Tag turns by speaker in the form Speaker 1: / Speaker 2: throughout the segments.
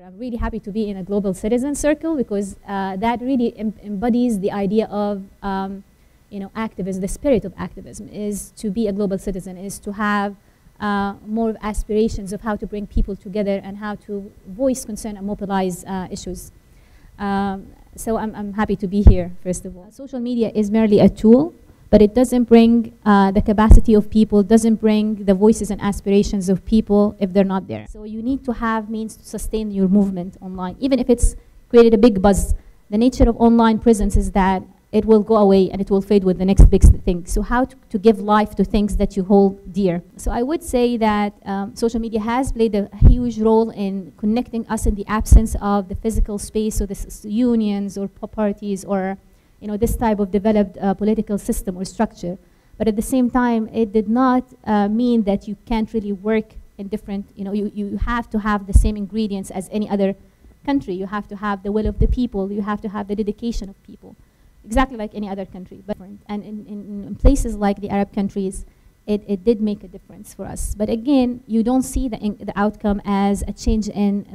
Speaker 1: I'm really happy to be in a global citizen circle because that really embodies the idea of activism. The spirit of activism is to be a global citizen, is to have more aspirations of how to bring people together and how to voice concern and mobilize issues. So I'm happy to be here, first of all. Social media is merely a tool, but it doesn't bring the capacity of people, doesn't bring the voices and aspirations of people if they're not there. So you need to have means to sustain your movement online. Even if it's created a big buzz, the nature of online presence is that it will go away and it will fade with the next big thing. So how to give life to things that you hold dear. So I would say that social media has played a huge role in connecting us in the absence of the physical space, so this unions or parties or this type of developed political system or structure. But at the same time, it did not mean that you can't really work in different, you have to have the same ingredients as any other country. You have to have the will of the people. You have to have the dedication of people. Exactly like any other country. And in places like the Arab countries, it did make a difference for us. But again, you don't see the outcome as a change in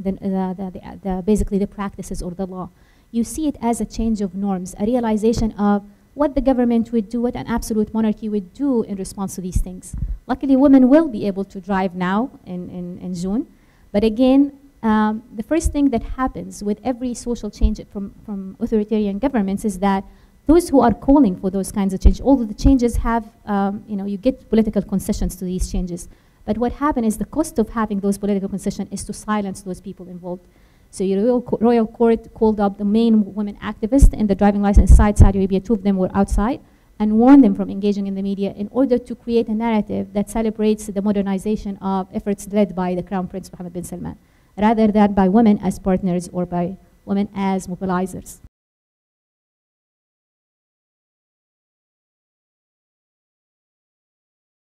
Speaker 1: basically the practices or the law. You see it as a change of norms, a realization of what the government would do, what an absolute monarchy would do in response to these things. Luckily, women will be able to drive now in June. But again, the first thing that happens with every social change from authoritarian governments is that those who are calling for those kinds of change, all of the changes have, you get political concessions to these changes. But what happened is the cost of having those political concessions is to silence those people involved. So your royal court called up the main women activists in the driving license side, Saudi Arabia. 2 of them were outside, and warned them from engaging in the media in order to create a narrative that celebrates the modernization of efforts led by the Crown Prince Mohammed bin Salman, rather than by women as partners or by women as mobilizers.